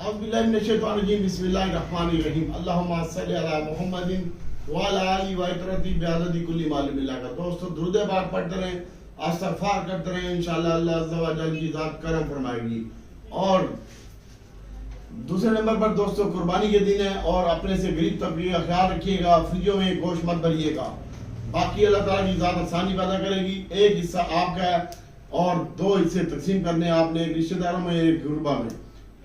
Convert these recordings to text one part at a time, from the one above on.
बिस्मिल्लाहिर्रहमानिर्रहीम अल्लाहुम्मा सल्लि अला मुहम्मदिन व अला आलिहि व इतरती बिअददी कुल्ली मालूम मिल्ला का। दोस्तों दुरूद पाक पढ़ते रहें, इस्तिग़फ़ार करते रहें, इंशाअल्लाह अल्लाह अज़्ज़ा व जल की ज़ात करम फरमाएगी। और दूसरे नंबर पर दोस्तों कुर्बानी के दिन है और अपने से गरीब तबके का ख्याल रखिएगा, फ्रिजों में गोश्त मत भरिएगा। बाकी अल्लाह ताला की ज़ात आसानी पैदा करेगी। एक हिस्सा आपका है और दो हिस्से तकसीम करने आपने, एक रिश्तेदारों में एक गुरबा में,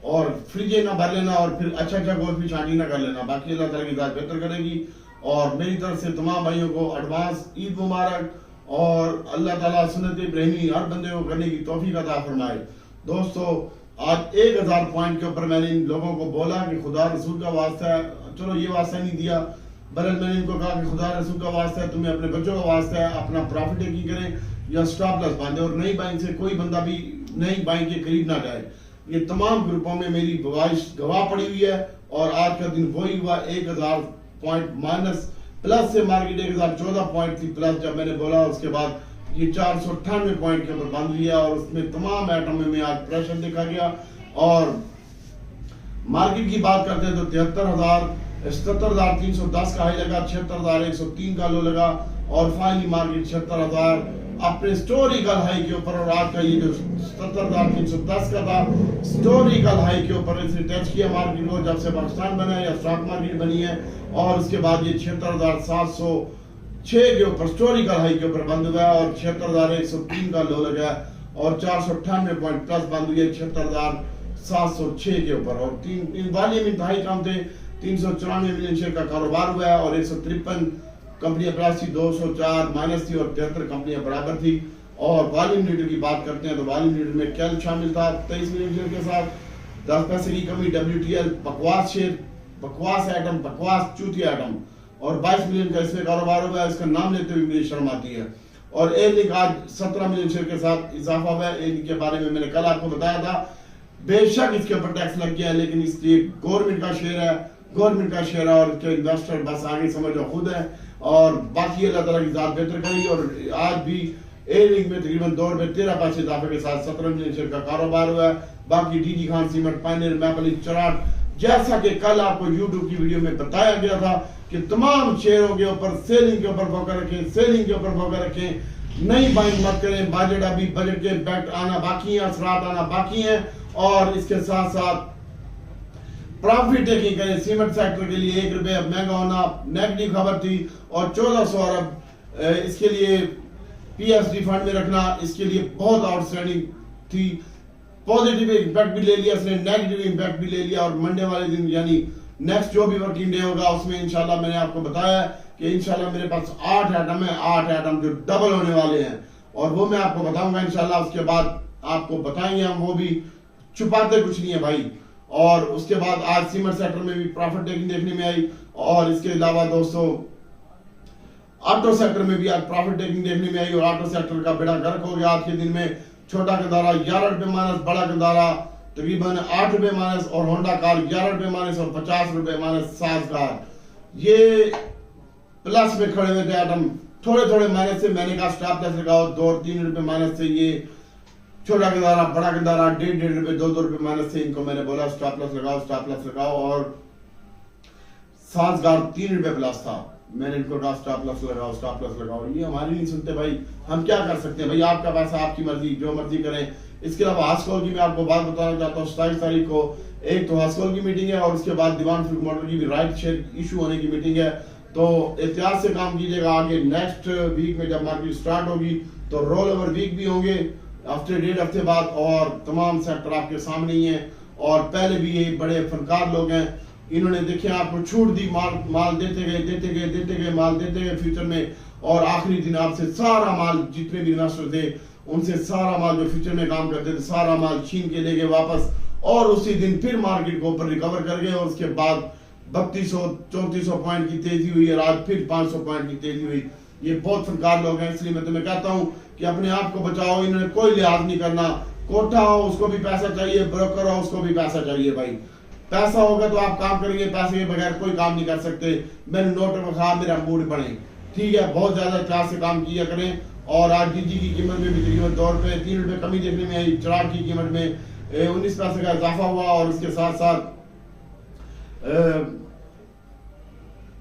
और फ्रिजे ना भर लेना और फिर अच्छा गोश्त भी छानी ना कर लेना। बाकी अल्लाह ताला की ज़ात बेहतर करेगी। और मेरी तरफ से तमाम भाइयों को एडवांस ईद मुबारक, और अल्लाह ताला सुन्नत इब्राहिमी हर बंदे को करने की तौफीक अता फरमाए। दोस्तों आज 1000 पॉइंट के ऊपर मैंने इन लोगों को बोला कि खुदा रसूल का वास्ता है, चलो ये वास्ता नहीं दिया, बल्कि मैंने इनको कहा कि खुदा रसूल का वास्ता है, तुम्हें अपने बच्चों का वास्ता है, अपना प्रॉफिट टेकिंग करें या स्टॉप लॉस बांधे और नई बाइंग से कोई बंदा भी नई बाइंग के करीब ना जाए। ये तमाम ग्रुपों में मेरी गवाह पड़ी हुई है और आज का दिन वही हुआ। 1000 पॉइंट माइनस, प्लस से मार्केट 1014 पॉइंट थी प्लस जब मैंने बोला, उसके बाद ये 498 पॉइंट के ऊपर बंद हुआ और उसमें तमाम आइटम में आज प्रेशर देखा गया। और मार्केट की बात करते हैं तो 77,310 का हाई लगा, 76,103 का लो लगा और फाइनली मार्केट 76,000 अपने हिस्टोरिकल हाई के ऊपर। और आज का ये जो 77,310 का था हिस्टोरिकल हाई के ऊपर इसने टच किया मार्केट को जब से पाकिस्तान बना है या स्टॉक मार्केट बनी है। और उसके बाद ये 76,706 के ऊपर हिस्टोरिकल हाई के ऊपर बंद हुआ है और 76,103 का लो लगा और 498 पॉइंट प्लस बंद हुई है 76,706 के ऊपर। और तीन वॉल्यूम इंतहाई कम थे, 394 मिलियन शेयर का कारोबार हुआ है और 153 कंपनियां प्लस थी, 204 माइनस थी और 73 कंपनियां बराबर थी। और वॉल्यूम लीडर की बात करते हैं तो वॉल्यूम लीडर में कैल शामिल था 23 मिलियन शेयर के साथ, 10 पैसे की कमी। WTL बकवास शेयर, बकवास आइटम, बकवास चूती आइटम, और 22 मिलियन का इसमें कारोबार हुआ है, इसका नाम लेते हुए मुझे शर्म आती है। और एयरलिंक आज 17 मिलियन शेयर के साथ इजाफा हुआ है। एयरलिंक के बारे में मैंने कल आपको बताया था, बेशक इसके ऊपर टैक्स लग गया है लेकिन इसलिए गवर्नमेंट का शेयर है, गवर्नमेंट का शेयर है और इसके इन्वेस्टर बस आगे समझो खुद है। और बाकी अल्लाह ताला की ज़ात बेहतर करेगी। और आज भी एयरलिंक में तकरीबन 2 रुपए 13 पैसे इजाफे के साथ 17 मिलियन शेयर का कारोबार हुआ है। बाकी DG Khan cement, pioneer, maple, Cherat, जैसा कि कल आपको यूट्यूब की वीडियो में बताया गया था कि तमाम शेयरों के ऊपर सेलिंग के ऊपर फोकस रखें, सेलिंग के ऊपर फोकस रखें, नई बाइंग मत करें। बजट अभी बजट के इम्पैक्ट आना बाकी है, असरात आना बाकी है और इसके साथ साथ प्रॉफिट टेकिंग करें। सीमेंट सेक्टर के लिए 1 रुपये महंगा होना नेगेटिव खबर थी और 1400 अरब इसके लिए PSD फंड में रखना इसके लिए बहुत आउटस्टैंडिंग थी। पॉजिटिव इम्पैक्ट भी ले लिया इसने, नेगेटिव इम्पैक्ट भी ले लिया। और मंडे वाले दिन यानी नेक्स्ट जो भी वर्किंग डे होगा उसमें इंशाल्लाह मैंने आपको बताया कि इंशाल्लाह मेरे पास 8 आइटम है, 8 आइटम जो डबल होने वाले हैं और वो मैं आपको बताऊंगा इंशाल्लाह। उसके बाद आपको बताएंगे हम, वो भी छुपाते कुछ नहीं है भाई। और उसके बाद आज सीमेंट सेक्टर में भी प्रॉफिट टेकिंग देखने में आई और इसके अलावा दोस्तों ऑटो सेक्टर में भी आज प्रॉफिट टेकिंग देखने में आई और ऑटो सेक्टर का बेड़ा गर्क हो गया आज के दिन में। छोटा गंदारा 11 रुपए माइनस, बड़ा गंदारा तकरीबन 8 रुपए माइनस और होंडा कार 11 रुपए माइनस और 50 रुपए माइनस साज कार, ये प्लस में खड़े हुए थे आइटम। थोड़े थोड़े माइनस से मैंने कहा स्टॉप लॉस लगाओ, 2-3 रुपए माइनस से ये छोटा गंदारा, बड़ा गंदारा 1.5 रुपए, 2 रुपए माइनस से इनको मैंने बोला स्टॉप लॉस लगाओ, स्टॉप लॉस लगाओ। और साजगार 3 रुपए प्लस था, मैंने इनको कहा स्टॉप लॉस लगाओ, स्टॉप लॉस लगाओ। ये हमारी नहीं सुनते भाई, हम क्या कर सकते हैं भाई, आपका पैसा आपकी मर्जी, जो मर्जी करें। इसके अलावा हास्कोल की मैं आपको बात बताना चाहता हूँ। 27 तारीख को एक तो हास्कोल की मीटिंग है और उसके बाद दीवान फरूख मोटर की भी राइट शेयर इशू होने की मीटिंग है। तो एहतियात से काम कीजिएगा। आगे नेक्स्ट वीक में जब मार्केट स्टार्ट होगी तो रोल ओवर वीक भी होंगे हफ्ते 1.5 हफ्ते बाद और तमाम सेक्टर आपके सामने ही है। और पहले भी ये बड़े फनकार लोग हैं, इन्होंने देखिए आपको छूट दी, माल देते गए माल देते गए फ्यूचर में और आखिरी दिन आपसे सारा माल, जितने भी इन्वेस्टर थे उनसे सारा माल जो फ्यूचर में काम करते थे सारा माल छीन के ले गए वापस और उसी दिन फिर मार्केट को ऊपर रिकवर कर गए और उसके बाद 3200-3400 पॉइंट की तेजी हुई और आज फिर 500 पॉइंट की तेजी हुई। ये बहुत फनकार लोग हैं, इसलिए मैं तुम्हें कहता हूं कि अपने आप को बचाओ, इन्होंने कोई लिहाज नहीं करना। कोठा हो उसको भी पैसा चाहिए, ब्रोकर हो उसको भी पैसा चाहिए भाई। पैसा होगा तो आप काम करेंगे, पैसे के बगैर कोई काम नहीं कर सकते। मैंने नोट रखा, मेरा मूड बढ़े, ठीक है, बहुत ज्यादा क्लास से काम किया करें। और आज डीजी की कीमत में भी तकरीबन 2 रुपए 3 रुपए कमी देखने में आई, चराग की कीमत में 19 पैसे का इजाफा हुआ और इसके साथ साथ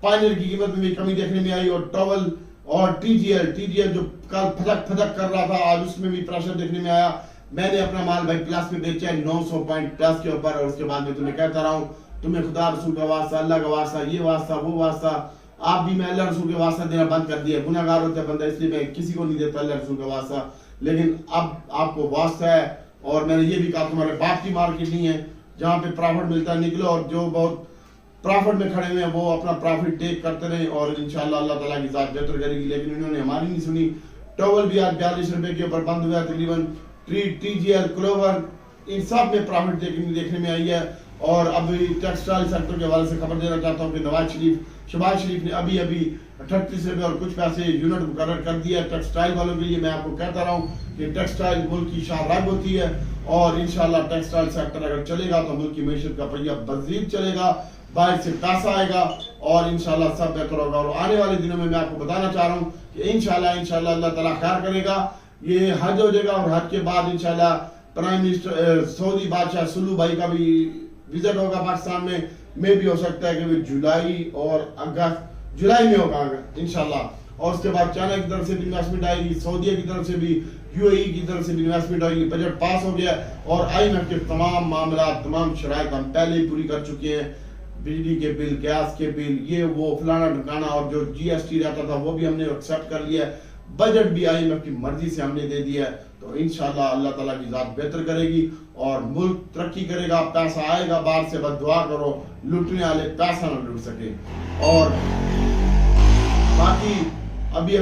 पानी की कीमत में भी कमी देखने में आई। और टॉवल और टीजीएल जो कल फदक कर रहा था, आज उसमें भी प्रेशर देखने में आया। मैंने अपना माल भाई प्लस में बेचा है 900 पॉइंट प्लस के ऊपर। और उसके बाद में तुम्हें कहता रहा हूँ, तुम्हें खुदा रसूल का वास्ता, अल्लाह का वास्ता, ये वास्ता वो वास्ता, आप भी मैं अल्लाह रसूल के वास्ता देना बंद कर दिया। गुनाहगार होता है बंदा, इसलिए मैं किसी को नहीं देता अल्लाह रसूल का वास्ता, लेकिन अब आपको वास्ता है। और मैंने ये भी कहा तुम्हारे बाप की मार्केट नहीं है जहाँ पे प्रॉफिट मिलता है, निकलो और जो बहुत प्रॉफिट में खड़े हुए हैं वो अपना प्रॉफिट टेक करते रहे और इंशाल्लाह अल्लाह ताला की जात बेहतर करेगी। लेकिन इन्होंने हमारी नहीं सुनी। टॉवल भी आज 42 रुपए के ऊपर बंद हुआ है तकरीबन। टीजीएल, क्लोवर, इन सब में प्रॉफिट देखने में आई है। और अभी टेक्सटाइल सेक्टर के हवाले से खबर देना चाहता हूँ कि शहबाज शरीफ ने अभी 38 रुपए और कुछ पैसे यूनिट मुकर्रर कर दिया है टेक्सटाइल वालों के लिए। मैं आपको कहता रहा हूँ कि टेक्सटाइल मुल्क की शाहराग होती है और इंशाल्लाह टेक्सटाइल सेक्टर अगर चलेगा तो मुल्क की मैशत का पहिया मज़ीद चलेगा, बाहर से पैसा आएगा और इंशाल्लाह सब बेहतर होगा। और आने वाले दिनों में मैं आपको बताना चाह रहा हूँ कि इंशाल्लाह अल्लाह ताला खैर करेगा। ये हज हो जाएगा और हज के बाद इंशाल्लाह प्राइम मिनिस्टर सऊदी बादशाह सुल्लू भाई का भी विजिट होगा पाकिस्तान में। भी हो सकता है कि वो जुलाई में होगा इंशाल्लाह। और उसके बाद चाइना की तरफ से भी इन्वेस्टमेंट आएगी, सऊदी की तरफ से भी, यूएई की तरफ से भी इन्वेस्टमेंट आएगी। बजट पास हो गया और आईएमएफ के तमाम मामला, तमाम शराइत हम पहले ही पूरी कर चुके हैं। बिजली के बिल, गैस के बिल, ये वो फलाना ढकाना, और जो जीएसटी रहता था वो भी हमने एक्सेप्ट कर लिया है। बजट भी आईएमएफ की मर्जी से हमने दे दिया है। तो इंशाल्लाह अल्लाह ताला की जात बेहतर करेगी और मुल्क तरक्की करेगा, पैसा आएगा बाहर से। बस दुआ करो लूटने वाले पैसा न लूट सके। और बाकी अभी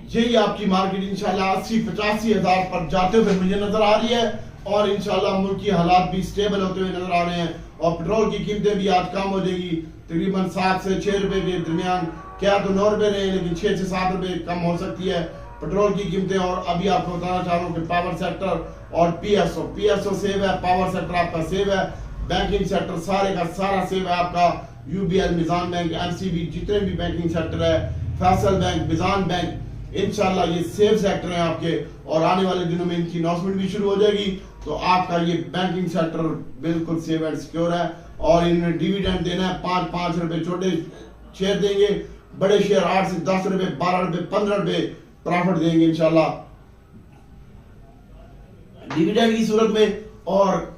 यही आपकी मार्केट इंशाल्लाह 80-85 हजार पर जाते हुए मुझे नजर आ रही है और इंशाल्लाह मुल्क की हालात भी स्टेबल होते हुए नजर आ रहे हैं। और पेट्रोल की कीमतें भी आज कम हो जाएगी, तकरीबन 7 से 6 रुपए के दरमियान, क्या तो 9 रुपए रहे लेकिन 6 से 7 रुपए कम हो सकती है पेट्रोल की कीमतें। और अभी आपको बताना चाह रहा हूँ कि पावर सेक्टर और पीएसओ सेव है, पावर सेक्टर आपका सेव है, बैंकिंग सेक्टर सारे का सारा सेव है आपका। यूबीएल, निजाम बैंक, एमसीबी, जितने भी बैंकिंग सेक्टर है, फैसल बैंक, मिजान बैंक, इंशाल्लाह ये सेव सेक्टर है आपके। और आने वाले दिनों में इनकी अनाउंसमेंट भी शुरू हो जाएगी तो आपका ये बैंकिंग सेक्टर बिल्कुल सेव एंड सिक्योर है। और इन्हें डिविडेंड देना है, 5-5 रुपए छोटे शेयर देंगे, बड़े शेयर 8 से 10 रुपए, 12 रुपए, 15 रुपए प्रॉफिट देंगे इंशाल्लाह डिविडेंड की सूरत में। और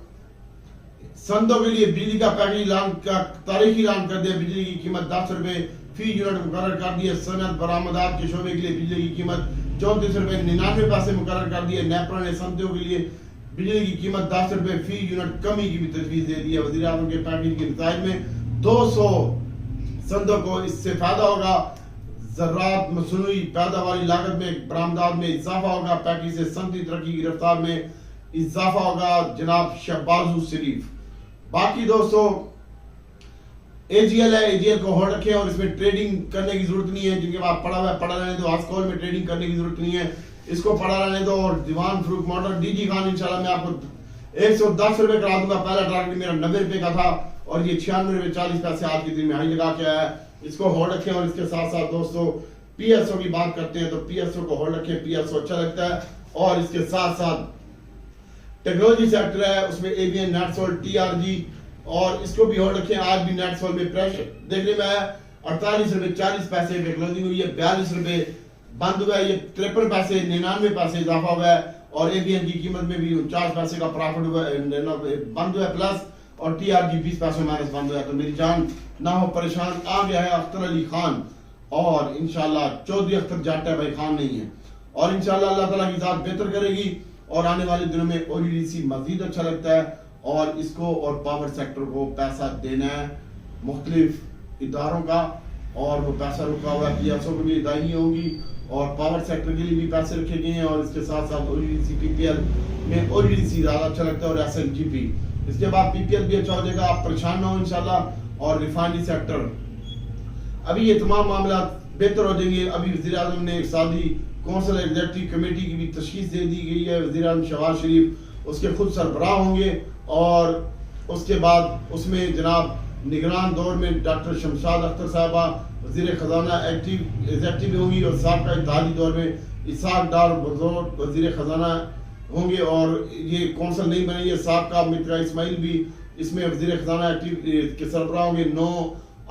संदों के लिए बिजली का पैकेज का तारीखी ऐलान कर दिया। बिजली की कीमत 10 रुपए फी यूनिट मुकर्रर कर दिए। सनत बरामदात के शोबे के लिए बिजली की कीमत 34 रुपए 99 पैसे मुकर्रर कर दिए। नेपरा ने संतों के लिए बिजली की कीमत 10 रुपए फी यूनिट कमी की भी तजवीज दे दी है। वज़ीर आज़म के पैकेज के नताइज में 200 संदों को इससे फायदा होगा। ज़राअत मसनूई पैदावारी लागत में बरामदात में इजाफा होगा। पैकेज से सनती तरक्की की रफ्तार में इजाफा होगा। जनाब शहबाज शरीफ। बाकी दोस्तों एजीएल है, एजीएल को होल्ड रखें और इसमें ट्रेडिंग करने की जरूरत नहीं है। जिनके पास पड़ा हुआ है पड़ा रहने दो, आस्कॉल में ट्रेडिंग करने की जरूरत नहीं है, इसको पड़ा रहने दो। और दीवान फ्रूक मोटर डीजी खान इंशाल्लाह मैं आपको 110 रुपए करा दूंगा। पहला टारगेट मेरा 90 रुपए का था और ये 96 रुपए 40 पैसे आज के दिन में हाई लगा के आया है। इसको होल्ड रखें। और इसके साथ साथ दोस्तों पीएसओ की बात करते हैं तो पीएसओ को होल्ड रखें, पीएसओ अच्छा लगता है। और इसके साथ साथ टेक्नोलॉजी सेक्टर है, उसमें एबीएन, नेटसोल, टीआरजी, और इसको भी होल्ड रखें। आज भी नेटसोल में प्रेशर देखने में आया 48 रुपए 40 पैसे पे क्लोजिंग हुई है, 42 रुपए बंद हुआ है, ये 53 पैसे 99 पैसे इजाफा हुआ है। और एबीएन की कीमत में भी 49 पैसे का प्रॉफिट हुआ है, बंद हुआ है प्लस, और टीआरजी 20 पैसे माइनस बंद हुआ है। तो मेरी जान ना हो परेशान। आ गया है अख्तर अली खान और इंशाल्लाह चौधरी अख्तर जाटा भाई खान नहीं है। और इंशाल्लाह अल्लाह ताला की जात बेहतर करेगी और आने वाले दिनों में ओडीडीसी मजीद अच्छा लगता है। और इसको और पावर सेक्टर को पैसा देना है मुख्तलिफ इदारों का, और वो पैसा रुका हुआ है। पीएसओ को भी अदायगी होगी और पावर सेक्टर के लिए भी पैसे रखे गए हैं। और इसके साथ साथ ओडीडीसी पीपीएल में ओडीडीसी ज्यादा अच्छा लगता है और एसएनजीपी। इसके बाद पीपीएल भी अच्छा हो जाएगा, आप परेशान ना हो इंशाल्लाह। और रिफाइनरी सेक्टर अभी ये तमाम मामला बेहतर हो जाएंगे। अभी वज़ीर आज़म ने इक़्तिसादी कौंसिल एग्जीक्यूटिव कमेटी की भी तशखीस दे दी गई है। वज़ीर आज़म शहबाज शरीफ उसके खुद सरबराह होंगे और उसके बाद उसमें जनाब निगरान दौर में डॉक्टर शमशाद अख्तर साहबा वज़ीर ख़जाना एग्जीक्यूटिव होंगी और साहब का इत्तेहादी दौर में इसाक डार बतौर वजीर खजाना होंगे और ये कौंसल नहीं बनेगी। साबका मित्रा इस्माइल भी इसमें वजीर खजाना के सरबराह होंगे। 9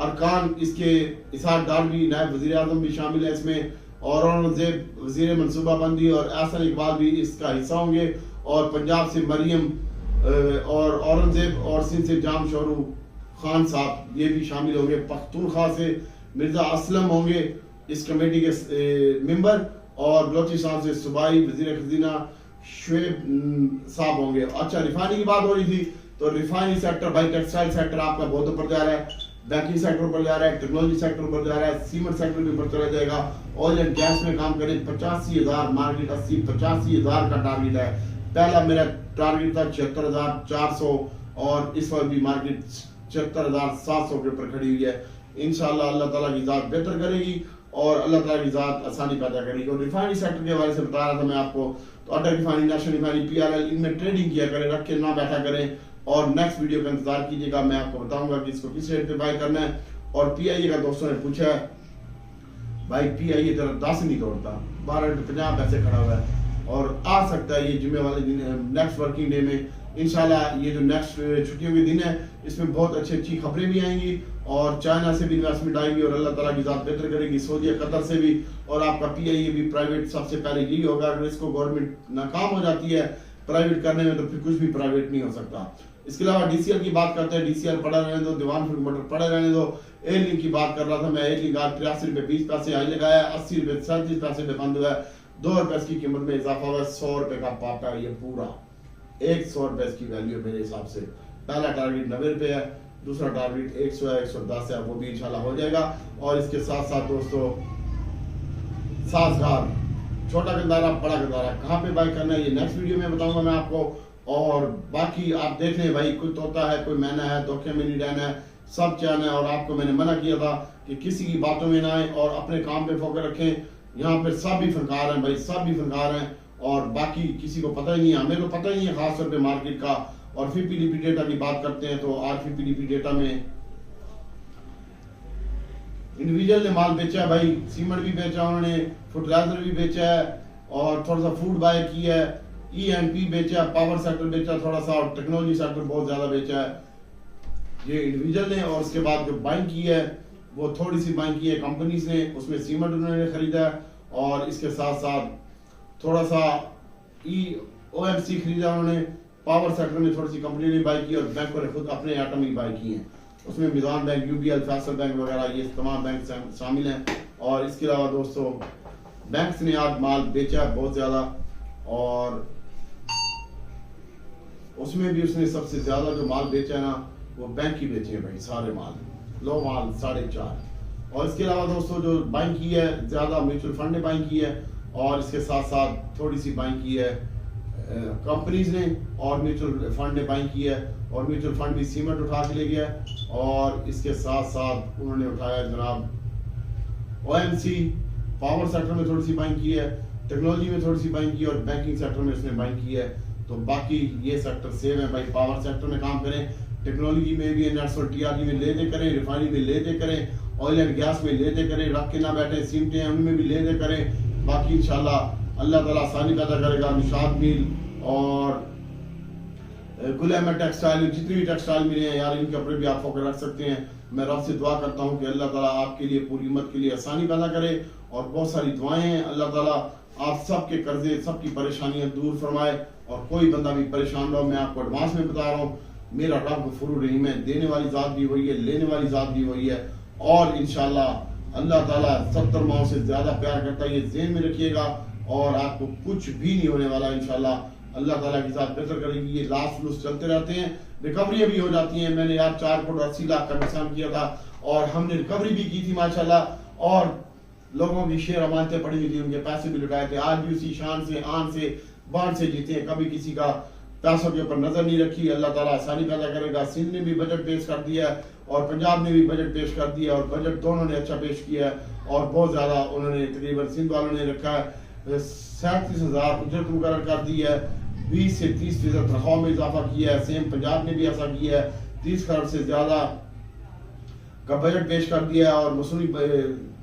अरकान इसके इसाक डार भी नायब वजीर आजम भी शामिल है इसमें, और औरंगजेब वजीर मनसूबाबंदी और एहसन इकबाल भी इसका हिस्सा होंगे। और पंजाब से मरियम और औरंगजेब और सिंध से जाम शोरू खान साहब ये भी शामिल होंगे। पख्तूनख्वा से मिर्जा असलम होंगे इस कमेटी के मेंबर, और बलोचिस्तान से सूबाई वजीर खजीना शुएब साहब होंगे। अच्छा, रिफाइनरी की बात हो रही थी, तो रिफाइनरी सेक्टर भाई, टेक्सटाइल सेक्टर आपका बहुत ऊपर जा रहा है, बैंकिंग सेक्टर ऊपर जा रहा है, टेक्नोलॉजी सेक्टर ऊपर जा रहा है, सीमेंट सेक्टर भी ऊपर चला जाएगा। ऑयल एंड गैस में काम करें 85,000 मार्केट 85,000 का टारगेट है। पहला मेरा टारगेट था 76,400 और इस वक्त भी मार्केट 76,700 के ऊपर खड़ी हुई है। इंशाल्लाह अल्लाह ताला की ज़ात बेहतर करेगी और अल्लाह ताला की ज़ात आसानी पैदा करेगी। और रिफाइनरी सेक्टर के हवाले से बता रहा था मैं आपको, तो अटल रिफाइनरी, नेशनल रिफाइनरी, PRL, इनमें ट्रेडिंग किया करें, रख के ना बैठा करें। और नेक्स्ट वीडियो का इंतजार कीजिएगा, मैं आपको बताऊंगा कि इसको किस रेट पे बाय करना है। और PIA का दोस्तों ने पूछा है भाई PIA तेरा 10 नहीं तोड़ता, 12.50 पैसे खड़ा हुआ है और आ सकता है ये जुम्मे वाले दिन, नेक्स्ट वर्किंग डे में इंशाल्लाह, ये जो नेक्स्ट छुट्टियों के दिन है इसमें बहुत अच्छी खबरें भी आएंगी और चाइना से भी इन्वेस्टमेंट आएगी और अल्लाह ताला की ज़ात बेहतर करेगी, सऊदी कतर से भी। और आपका PIA भी प्राइवेट सबसे पहले यही होगा। अगर इसको गवर्नमेंट नाकाम हो जाती है प्राइवेट करने में तो फिर कुछ भी प्राइवेट नहीं हो सकता। इसके अलावा DCL की बात करते हैं, DCL पड़ा रहने दो, दीवान फुल मोटर पड़े रहने दो। एयर लिंक की बात कर रहा था मैं, एयर लिंक आज 83 रुपये 20 पैसे हाई लगाया, 80 रुपये 37 पैसे पे बंद हुआ है। 2 रुपये इसकी कीमत में इजाफा हुआ है। 100 रुपये का पार्ट है ये पूरा, 100 रुपये इसकी वैल्यू मेरे हिसाब से। पहला टारगेट 90 रुपये है, दूसरा टारगेट 100 है, 110 है, वो भी इंशाल्लाह हो जाएगा। और इसके साथ साथ दोस्तों साजगार, छोटा गंदारा बड़ा गंदारा कहाँ पे बाय करना है ये नेक्स्ट वीडियो में बताऊंगा मैं आपको। और बाकी आप देख लें भाई, कोई तोता है, कोई मैना है, धोखे में नहीं रहना है, सब चाहना है। और आपको मैंने मना किया था कि किसी की बातों में ना आए और अपने काम पे फोकस रखें। यहाँ पे सब भी फनकार हैं भाई, सब भी फनकार हैं और बाकी किसी को पता ही नहीं है, हमें तो पता ही नहीं है खास तौर पे मार्केट का। और FIPDP डेटा की बात करते हैं तो आज FIPDP डेटा में इंडिविजुअल ने माल बेचा है भाई, सीमेंट भी बेचा उन्होंने, फर्टिलाइजर भी बेचा है और थोड़ा सा फूड बाय किया है, E&P बेचा, पावर सेक्टर बेचा थोड़ा सा और टेक्नोलॉजी सेक्टर बहुत ज्यादा बेचा है ये इंडिविजुअल ने। और उसके बाद जो बाइंग की है वो थोड़ी सी बाइंग की है कंपनीज ने, उसमें सीमेंट उन्होंने खरीदा है और इसके साथ साथ थोड़ा सा OMC खरीदा उन्होंने। पावर सेक्टर में थोड़ी सी कंपनी ने बाई की और बैंकों ने खुद अपने आइटम ही बाई किए हैं, उसमें मिजान बैंक, UBL, फैसल बैंक वगैरह ये तमाम बैंक शामिल हैं। और इसके अलावा दोस्तों बैंक्स ने आज माल बेचा है बहुत ज्यादा और उसमें भी उसने सबसे ज्यादा जो माल बेचा है ना वो बैंक ही बेचे हैं भाई, सारे माल लो माल 4.5। और इसके अलावा दोस्तों जो बाइंग की है ज्यादा म्यूचुअल फंड ने बाइंग की है और इसके साथ साथ थोड़ी सी बाइंग की है कंपनीज ने और म्यूचुअल फंड ने बाइंग की है। और म्यूचुअल फंड भी सीमेंट उठा के ले गया और इसके साथ साथ उन्होंने उठाया जनाब OMC, पावर सेक्टर में थोड़ी सी बाइंग की है, टेक्नोलॉजी में थोड़ी सी बाइंग की और बैंकिंग सेक्टर में उसने बाइंग की है। तो बाकी ये सेक्टर सेव है भाई, पावर सेक्टर में काम करें, टेक्नोलॉजी में भी नेशनल TRG में लेते करें, रिफाइनरी में लेते करें, ऑयल एंड गैस में लेते करें, रख के ना बैठे, सीमटें हैं उनमें भी लेते करें। बाकी इंशाल्लाह अल्लाह ताला आसानी पैदा करेगा। निशात मिल और गुलाम टेक्सटाइल, जितनी भी टेक्सटाइल मिले हैं यार इनके ऊपर भी आप फोकस रख सकते हैं। मैं रब से दुआ करता हूँ कि अल्लाह ताला आपके लिए, पूरी उम्मत के लिए आसानी पैदा करे और बहुत सारी दुआएं हैं। अल्लाह ताला आप सबके कर्जे, सबकी परेशानियां दूर फरमाए और कोई बंदा भी परेशान ना हो। मैं आपको एडवांस में बता रहा हूँ, मेरा रब गफूर रहीम है, देने वाली जात भी वही है, लेने वाली जात भी वही है। और इंशाल्लाह अल्लाह ताला 70 माह से ज्यादा प्यार करता है, ये ज़हन में रखिएगा। और आपको कुछ भी नहीं होने वाला इंशाल्लाह, अल्लाह ताला की जात बेहतर करेगी। ये लास्ट लूस चलते रहते हैं, रिकवरी भी हो जाती है। मैंने यार 4 करोड़ 80 लाख का नुकसान किया था और हमने रिकवरी भी की थी माशाल्लाह और लोगों की शेयर अमानतें पड़ी हुई थी, उनके पैसे भी लुटाए थे। आज भी उसी शान से, आन से, बाढ़ से जीते हैं, कभी किसी का पैसों के ऊपर नजर नहीं रखी। अल्लाह ताला आसानी पैदा करेगा। सिंध ने भी बजट पेश कर दिया है और पंजाब ने भी बजट पेश कर दिया और बजट दोनों ने अच्छा पेश किया है और बहुत ज्यादा उन्होंने तकरीबन सिंध वालों ने रखा है 37,000 उजरत मुकर्रर कर दी है, 20 से 30% तनख्वाह में इजाफा किया है। सेम पंजाब ने भी ऐसा किया है, 30 करोड़ से ज्यादा का बजट पेश कर दिया है और मसूरी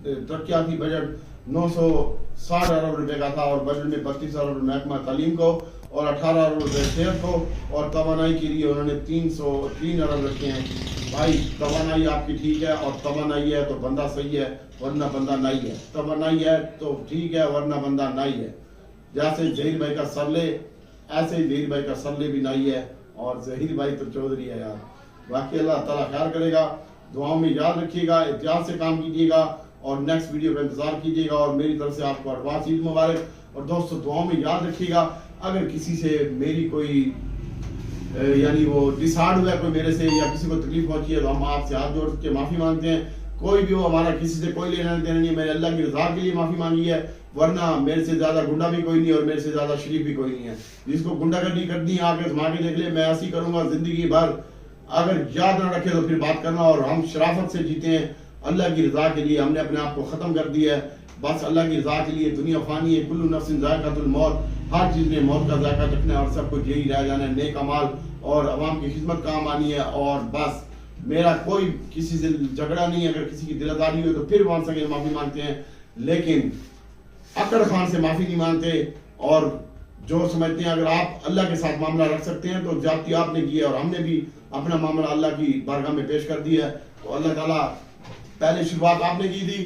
तरक्याती बजट 960 अरब रुपए का था और बजट में 32 अरब महकमा तालीम को और 18 अरब रुपए सेहत को और तवानाई के लिए उन्होंने 303 अरब रखे हैं। भाई तवानाई आपकी ठीक है और तवानाई है तो बंदा सही है वरना बंदा नहीं है, तवानाई है तो ठीक है वरना बंदा नहीं है। जैसे जहीर भाई का सरले ऐसे ही जहीर भाई का सरले भी नहीं है और जहीर भाई तो चौधरी है यार। बाकी अल्लाह ताला खैर करेगा, दुआओं में याद रखिएगा, एहतियात से काम कीजिएगा और नेक्स्ट वीडियो का इंतजार कीजिएगा और मेरी तरफ से आपको एडवांस ईद मुबारक। और दोस्तों दुआओं में याद रखिएगा, अगर किसी से मेरी कोई यानी वो डिसहार्ड हुआ कोई मेरे से या किसी को तकलीफ पहुंची है तो हम आपसे हाथ जोड़ के माफी मांगते हैं। कोई भी हो, हमारा किसी से कोई लेना देना नहीं है, मैंने अल्लाह की रजा के लिए माफी मांगी है, वरना मेरे से ज्यादा गुंडा भी कोई नहीं और मेरे से ज्यादा शरीफ भी कोई नहीं है। जिसको गुंडागर्दी करनी है आके आजमा के देख ले, मैं ऐसी करूंगा जिंदगी भर। अगर याद ना रखे तो फिर बात करना। और हम शराफत से जीते हैं अल्लाह की रजा के लिए, हमने अपने आप को खत्म कर दिया है बस अल्लाह की रजा के लिए। दुनिया फानी है, कुल्लु नफ्सिन ज़ायक़ातुल मौत, हर चीज में मौत का जायका चखना है और सब कुछ यही रह जाना है। नेक अमाल और अवाम की खिदमत काम आनी है। और बस मेरा कोई किसी से झगड़ा नहीं है, अगर किसी की दिलदारी हो तो फिर मान सके माफी मांगते हैं, लेकिन अकड़ खान से माफी नहीं मांगते। और जो समझते हैं अगर आप अल्लाह के साथ मामला रख सकते हैं तो जाती आपने की है और हमने भी अपना मामला अल्लाह की बारगाह में पेश कर दिया है। तो अल्लाह ताला पहले शुरुआत आपने की थी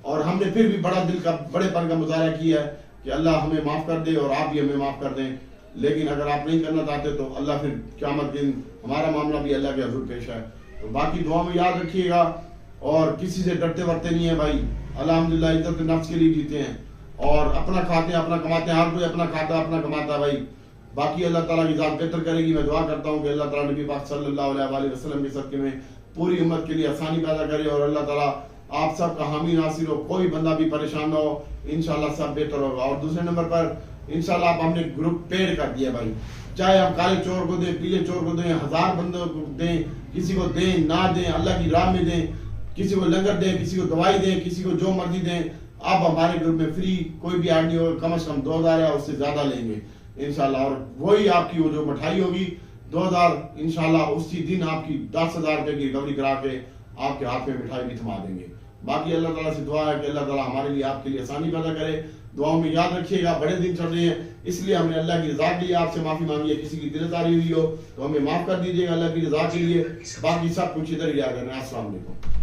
और हमने फिर भी बड़ा दिल का बड़ेपन का मुजाहरा किया है कि अल्लाह हमें माफ कर दे और आप भी हमें माफ कर दें। लेकिन अगर आप नहीं करना चाहते तो अल्लाह फिर क़यामत के दिन हमारा मामला भी अल्लाह के हज़ूर पेश है। तो बाकी दुआ में याद रखिएगा और किसी से डरते वरते नहीं है भाई। अल्हम्दुलिल्लाह इज्जत नफ्स के लिए जीते हैं और अपना खाते हैं अपना कमाते हैं, हर कोई अपना खाता अपना कमाता है भाई। बाकी अल्लाह ताला की ज़ात बेहतर करेगी। मैं दुआ करता हूँ कि अल्लाह ताला नबी पाक सल्लल्लाहु अलैहि वसल्लम के सदक़े में पूरी उम्मत के लिए आसानी पैदा करे और अल्लाह ताला आप सब का हामी नासिर हो, कोई बंदा भी परेशान ना हो, इंशाल्लाह सब बेहतर होगा। और दूसरे नंबर पर इंशाल्लाह आप हमने ग्रुप पेड कर दिया भाई, चाहे हम काले चोर को दें, पीले चोर को दें, 1000 बंदों को दें, किसी को दें ना दें, अल्लाह की राह में दें, किसी को लंगर दें, किसी को दवाई दें, किसी को जो मर्जी दें, आप हमारे ग्रुप में फ्री कोई भी आदमी हो कम से कम 2000 या उससे ज्यादा लेंगे इंशाल्लाह। और वही आपकी वो जो मिठाई होगी 2000 इंशाल्लाह उसी दिन आपकी 10,000 रुपए की रिकवरी करा के आपके हाथ में मिठाई भी थमा देंगे। बाकी अल्लाह ताला से दुआ है कि अल्लाह ताला हमारे लिए आपके लिए आसानी पैदा करे। दुआओं में याद रखिएगा, बड़े दिन चल रहे हैं इसलिए हमने अल्लाह की रजा के लिए आपसे माफी मांगी है। किसी की दिलदारी हुई हो तो हमें माफ कर दीजिएगा अल्लाह की रजा के लिए। बाकी सब कुछ इधर ही आ जाना। अस्सलाम वालेकुम।